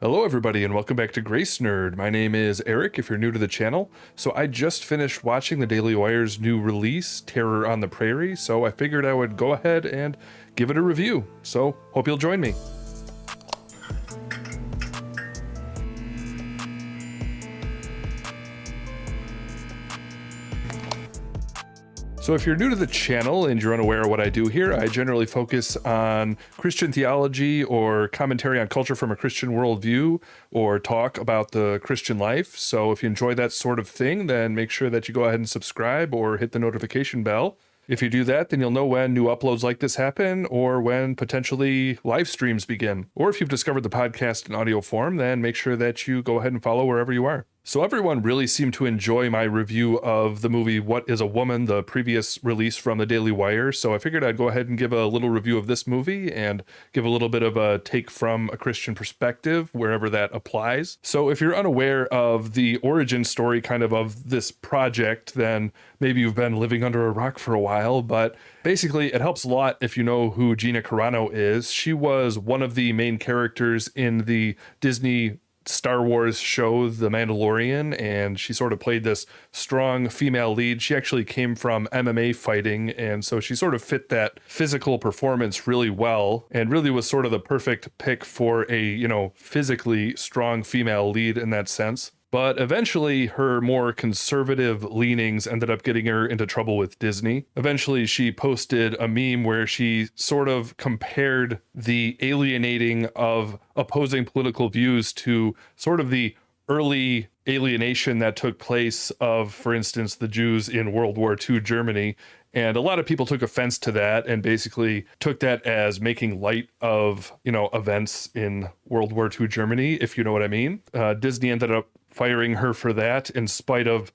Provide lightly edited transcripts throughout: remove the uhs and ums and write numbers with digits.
Hello, everybody, and welcome back to Grace Nerd. My name is Eric, if you're new to the channel. So I just finished watching the Daily Wire's new release, Terror on the Prairie, so I figured I would go ahead and give it a review. So, hope you'll join me. So if you're new to the channel and you're unaware of what I do here, I generally focus on Christian theology or commentary on culture from a Christian worldview or talk about the Christian life. So if you enjoy that sort of thing, then make sure that you go ahead and subscribe or hit the notification bell. If you do that, then you'll know when new uploads like this happen or when potentially live streams begin. Or if you've discovered the podcast in audio form, then make sure that you go ahead and follow wherever you are. So everyone really seemed to enjoy my review of the movie What is a Woman, the previous release from the Daily Wire. So I figured I'd go ahead and give a little review of this movie and give a little bit of a take from a Christian perspective wherever that applies. So if you're unaware of the origin story kind of this project, then maybe you've been living under a rock for a while, but basically it helps a lot if you know who Gina Carano is. She was one of the main characters in the Disney Star Wars show The Mandalorian, and she sort of played this strong female lead. She actually came from MMA fighting, and so she sort of fit that physical performance really well and really was sort of the perfect pick for a, physically strong female lead in that sense. But eventually her more conservative leanings ended up getting her into trouble with Disney. Eventually she posted a meme where she sort of compared the alienating of opposing political views to sort of the early alienation that took place of, for instance, the Jews in World War II Germany. And a lot of people took offense to that and basically took that as making light of, events in World War II Germany, if you know what I mean. Disney ended up firing her for that in spite of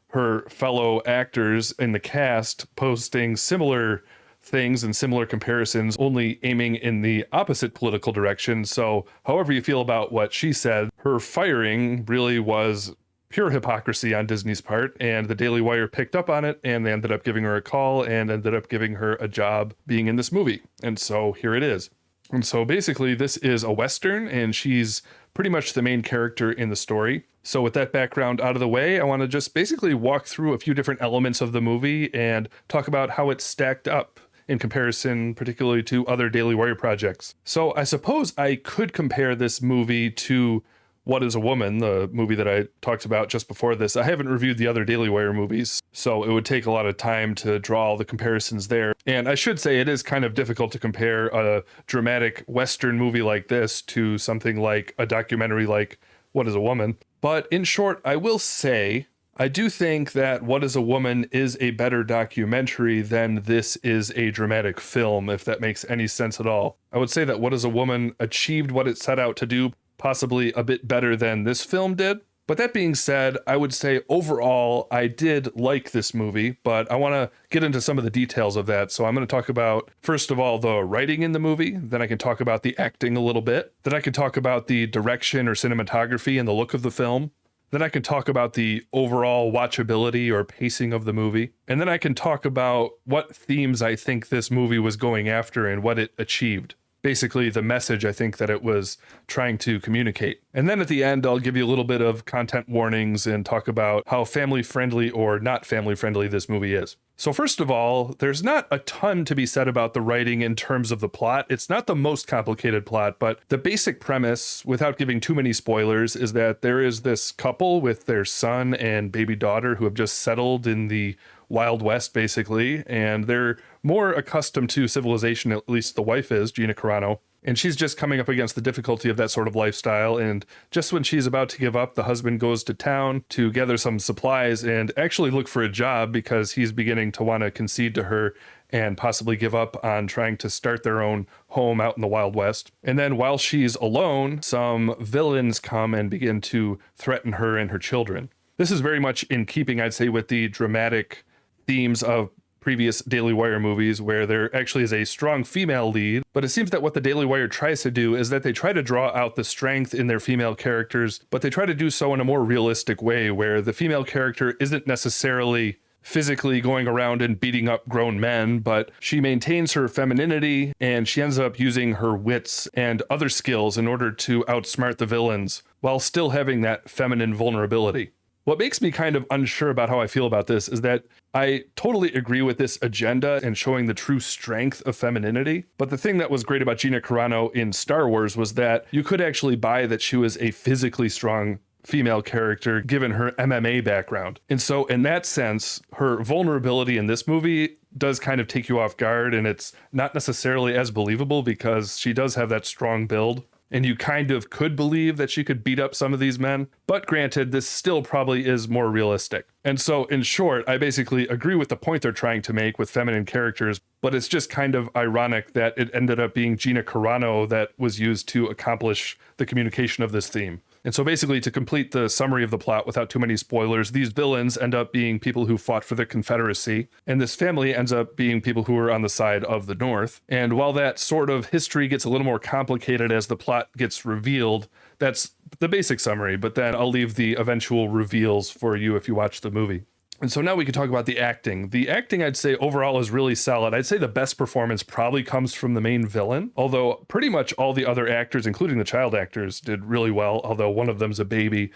her fellow actors in the cast posting similar things and similar comparisons, only aiming in the opposite political direction. So however you feel about what she said, her firing really was pure hypocrisy on Disney's part, and the Daily Wire picked up on it, and they ended up giving her a call and ended up giving her a job being in this movie. And so here it is. And so basically this is a Western, and she's pretty much the main character in the story. So with that background out of the way, I want to just basically walk through a few different elements of the movie and talk about how it's stacked up in comparison particularly to other Daily Wire projects. So I suppose I could compare this movie to What is a Woman, the movie that I talked about just before this. I haven't reviewed the other Daily Wire movies, so it would take a lot of time to draw all the comparisons there. And I should say it is kind of difficult to compare a dramatic Western movie like this to something like a documentary like What is a Woman. But in short, I will say I do think that What is a Woman is a better documentary than this is a dramatic film, if that makes any sense at all. I would say that What is a Woman achieved what it set out to do, possibly a bit better than this film did. But that being said, I would say overall, I did like this movie, but I want to get into some of the details of that. So I'm going to talk about, first of all, the writing in the movie. Then I can talk about the acting a little bit. Then I can talk about the direction or cinematography and the look of the film. Then I can talk about the overall watchability or pacing of the movie. And then I can talk about what themes I think this movie was going after and what it achieved. Basically the message I think that it was trying to communicate. And then at the end, I'll give you a little bit of content warnings and talk about how family friendly or not family friendly this movie is. So first of all, there's not a ton to be said about the writing in terms of the plot. It's not the most complicated plot, but the basic premise, without giving too many spoilers, is that there is this couple with their son and baby daughter who have just settled in the Wild West, basically, and they're more accustomed to civilization, at least the wife is, Gina Carano, and she's just coming up against the difficulty of that sort of lifestyle. And just when she's about to give up, the husband goes to town to gather some supplies and actually look for a job because he's beginning to want to concede to her and possibly give up on trying to start their own home out in the Wild West. And then while she's alone, some villains come and begin to threaten her and her children. This is very much in keeping, I'd say, with the dramatic themes of previous Daily Wire movies where there actually is a strong female lead, but it seems that what the Daily Wire tries to do is that they try to draw out the strength in their female characters, but they try to do so in a more realistic way where the female character isn't necessarily physically going around and beating up grown men, but she maintains her femininity and she ends up using her wits and other skills in order to outsmart the villains while still having that feminine vulnerability. What makes me kind of unsure about how I feel about this is that I totally agree with this agenda and showing the true strength of femininity. But the thing that was great about Gina Carano in Star Wars was that you could actually buy that she was a physically strong female character given her MMA background. And so in that sense, her vulnerability in this movie does kind of take you off guard, and it's not necessarily as believable because she does have that strong build. And you kind of could believe that she could beat up some of these men. But granted, this still probably is more realistic. And so, in short, I basically agree with the point they're trying to make with feminine characters, but it's just kind of ironic that it ended up being Gina Carano that was used to accomplish the communication of this theme. And so basically, to complete the summary of the plot without too many spoilers, these villains end up being people who fought for the Confederacy, and this family ends up being people who are on the side of the North. And while that sort of history gets a little more complicated as the plot gets revealed, that's the basic summary, but then I'll leave the eventual reveals for you if you watch the movie. And so now we can talk about the acting. The acting, I'd say, overall is really solid. I'd say the best performance probably comes from the main villain, although pretty much all the other actors, including the child actors, did really well, although one of them's a baby.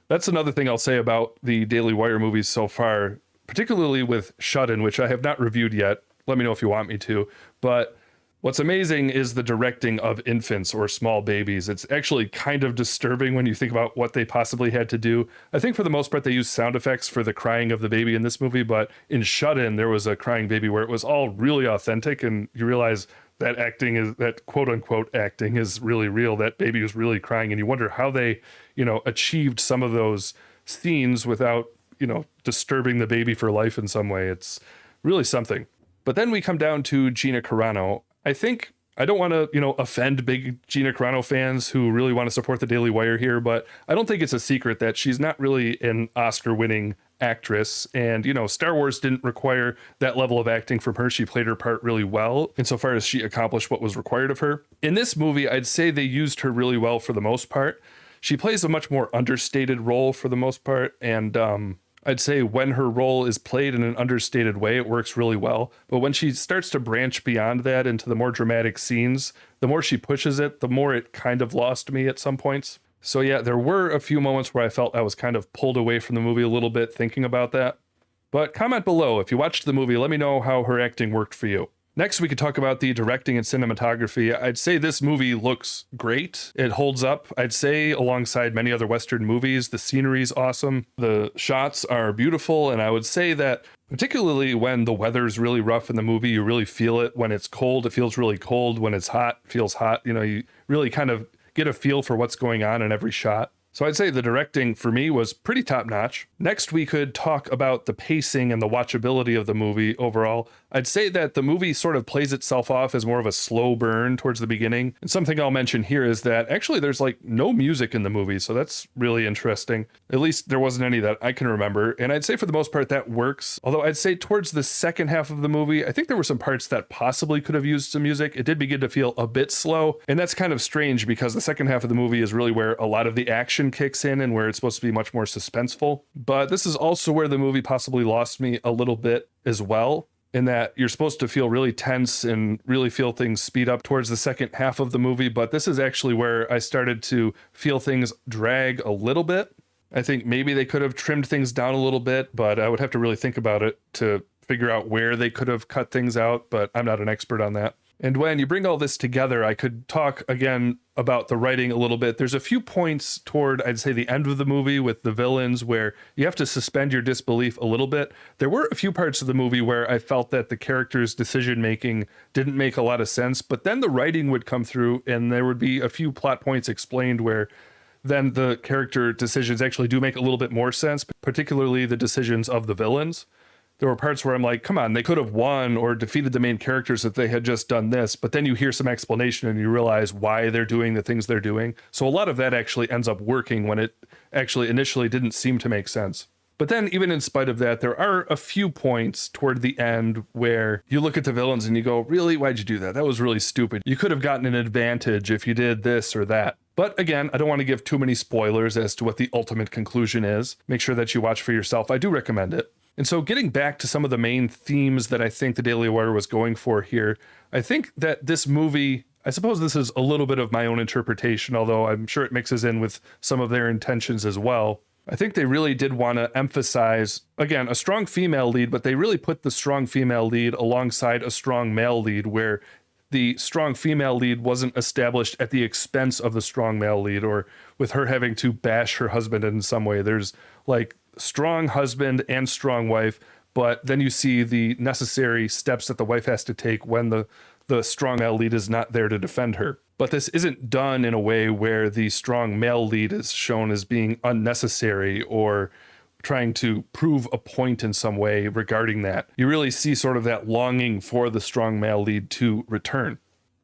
That's another thing I'll say about the Daily Wire movies so far, particularly with Shut-In, which I have not reviewed yet. Let me know if you want me to. But what's amazing is the directing of infants or small babies. It's actually kind of disturbing when you think about what they possibly had to do. I think for the most part, they used sound effects for the crying of the baby in this movie, but in Shut-In, there was a crying baby where it was all really authentic, and you realize that acting is, that quote unquote acting is really real. That baby was really crying, and you wonder how they, achieved some of those scenes without, disturbing the baby for life in some way. It's really something. But then we come down to Gina Carano. I think I don't want to, offend big Gina Carano fans who really want to support the Daily Wire here, but I don't think it's a secret that she's not really an Oscar-winning actress. And, Star Wars didn't require that level of acting from her. She played her part really well insofar as she accomplished what was required of her. In this movie, I'd say they used her really well for the most part. She plays a much more understated role for the most part, and I'd say when her role is played in an understated way, it works really well. But when she starts to branch beyond that into the more dramatic scenes, the more she pushes it, the more it kind of lost me at some points. So yeah, there were a few moments where I felt I was kind of pulled away from the movie a little bit thinking about that. But comment below. If you watched the movie, let me know how her acting worked for you. Next, we could talk about the directing and cinematography. I'd say this movie looks great. It holds up, I'd say, alongside many other Western movies. The scenery's awesome. The shots are beautiful. And I would say that particularly when the weather's really rough in the movie, you really feel it. When it's cold, it feels really cold. When it's hot, it feels hot. You really kind of get a feel for what's going on in every shot. So I'd say the directing for me was pretty top-notch. Next, we could talk about the pacing and the watchability of the movie overall. I'd say that the movie sort of plays itself off as more of a slow burn towards the beginning. And something I'll mention here is that actually there's no music in the movie, so that's really interesting. At least there wasn't any that I can remember. And I'd say for the most part that works. Although I'd say towards the second half of the movie, I think there were some parts that possibly could have used some music. It did begin to feel a bit slow. And that's kind of strange because the second half of the movie is really where a lot of the action kicks in and where it's supposed to be much more suspenseful. But this is also where the movie possibly lost me a little bit as well, in that you're supposed to feel really tense and really feel things speed up towards the second half of the movie. But this is actually where I started to feel things drag a little bit. I think maybe they could have trimmed things down a little bit, but I would have to really think about it to figure out where they could have cut things out, but I'm not an expert on that. And when you bring all this together, I could talk again about the writing a little bit. There's a few points toward, I'd say, the end of the movie with the villains where you have to suspend your disbelief a little bit. There were a few parts of the movie where I felt that the characters' decision-making didn't make a lot of sense, but then the writing would come through and there would be a few plot points explained where then the character decisions actually do make a little bit more sense, particularly the decisions of the villains. There were parts where I'm like, come on, they could have won or defeated the main characters if they had just done this. But then you hear some explanation and you realize why they're doing the things they're doing. So a lot of that actually ends up working when it actually initially didn't seem to make sense. But then even in spite of that, there are a few points toward the end where you look at the villains and you go, really, why'd you do that? That was really stupid. You could have gotten an advantage if you did this or that. But again, I don't want to give too many spoilers as to what the ultimate conclusion is. Make sure that you watch for yourself. I do recommend it. And so getting back to some of the main themes that I think the Daily Wire was going for here, I think that this movie, I suppose this is a little bit of my own interpretation, although I'm sure it mixes in with some of their intentions as well. I think they really did want to emphasize, again, a strong female lead, but they really put the strong female lead alongside a strong male lead, where the strong female lead wasn't established at the expense of the strong male lead, or with her having to bash her husband in some way. There's like strong husband and strong wife, but then you see the necessary steps that the wife has to take when the strong male lead is not there to defend her. But this isn't done in a way where the strong male lead is shown as being unnecessary or trying to prove a point in some way regarding that. You really see sort of that longing for the strong male lead to return.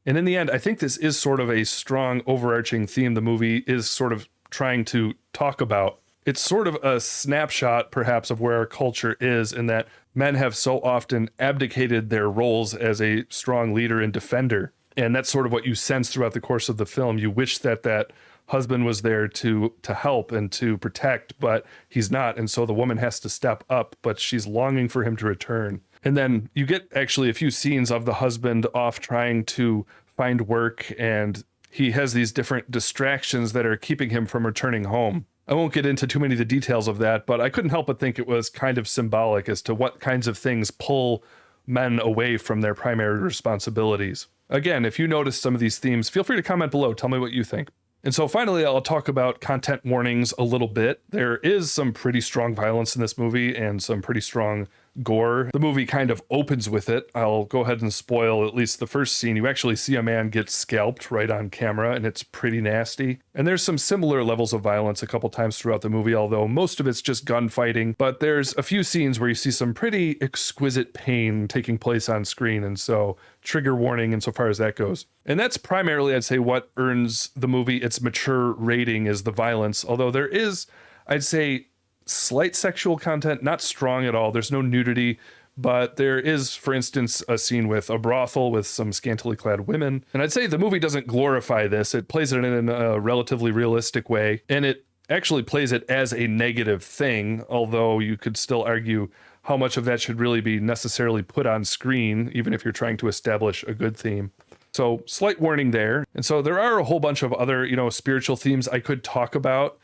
And in the end, I think this is sort of a strong overarching theme the movie is sort of trying to talk about. It's sort of a snapshot, perhaps, of where our culture is, in that men have so often abdicated their roles as a strong leader and defender. And that's sort of what you sense throughout the course of the film. You wish that that husband was there to help and to protect, but he's not. And so the woman has to step up, but she's longing for him to return. And then you get actually a few scenes of the husband off trying to find work, and he has these different distractions that are keeping him from returning home. I won't get into too many of the details of that, but I couldn't help but think it was kind of symbolic as to what kinds of things pull men away from their primary responsibilities. Again, if you notice some of these themes, feel free to comment below. Tell me what you think. And so finally, I'll talk about content warnings a little bit. There is some pretty strong violence in this movie and some pretty strong gore. The movie kind of opens with it. I'll go ahead and spoil at least the first scene. You actually see a man get scalped right on camera, and it's pretty nasty. And there's some similar levels of violence a couple times throughout the movie, although most of it's just gunfighting. But there's a few scenes where you see some pretty exquisite pain taking place on screen, and so trigger warning insofar as that goes. And that's primarily, I'd say, what earns the movie its mature rating is the violence, although there is, I'd say, slight sexual content, not strong at all. There's no nudity, but there is, for instance, a scene with a brothel with some scantily clad women. And I'd say the movie doesn't glorify this. It plays it in a relatively realistic way, and it actually plays it as a negative thing, although you could still argue how much of that should really be necessarily put on screen, even if you're trying to establish a good theme. So slight warning there. And so there are a whole bunch of other, spiritual themes I could talk about,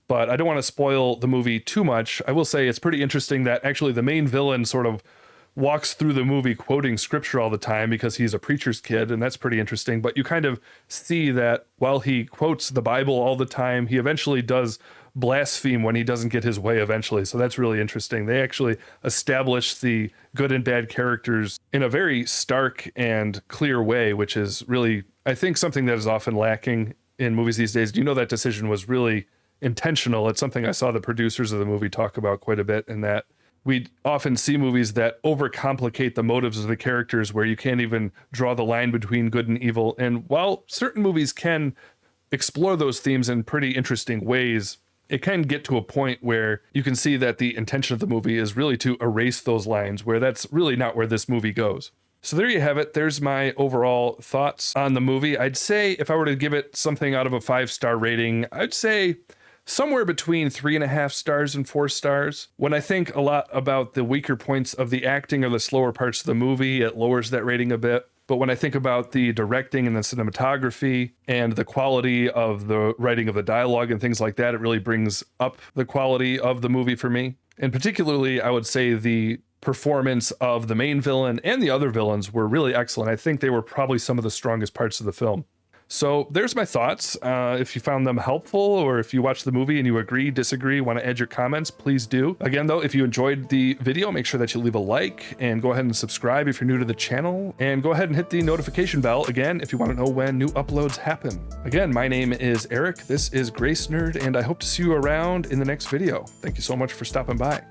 but I don't want to spoil the movie too much. I will say it's pretty interesting that actually the main villain sort of walks through the movie quoting scripture all the time because he's a preacher's kid, and that's pretty interesting. But you kind of see that while he quotes the Bible all the time, he eventually does blaspheme when he doesn't get his way eventually. So that's really interesting. They actually establish the good and bad characters in a very stark and clear way, which is really, I think, something that is often lacking in movies these days. That decision was really intentional. It's something I saw the producers of the movie talk about quite a bit, in that we often see movies that overcomplicate the motives of the characters, where you can't even draw the line between good and evil. And while certain movies can explore those themes in pretty interesting ways, it can get to a point where you can see that the intention of the movie is really to erase those lines, where that's really not where this movie goes. So there you have it. There's my overall thoughts on the movie. I'd say if I were to give it something out of a 5-star rating, I'd say somewhere between 3.5 stars and 4 stars. When I think a lot about the weaker points of the acting or the slower parts of the movie, it lowers that rating a bit. But when I think about the directing and the cinematography and the quality of the writing of the dialogue and things like that, it really brings up the quality of the movie for me. And particularly, I would say the performance of the main villain and the other villains were really excellent. I think they were probably some of the strongest parts of the film. So there's my thoughts. If you found them helpful, or if you watched the movie and you agree, disagree, want to add your comments, please do. Again, though, if you enjoyed the video, make sure that you leave a like and go ahead and subscribe if you're new to the channel, and go ahead and hit the notification bell, again, if you want to know when new uploads happen. Again, my name is Eric. This is Grace Nerd, and I hope to see you around in the next video. Thank you so much for stopping by.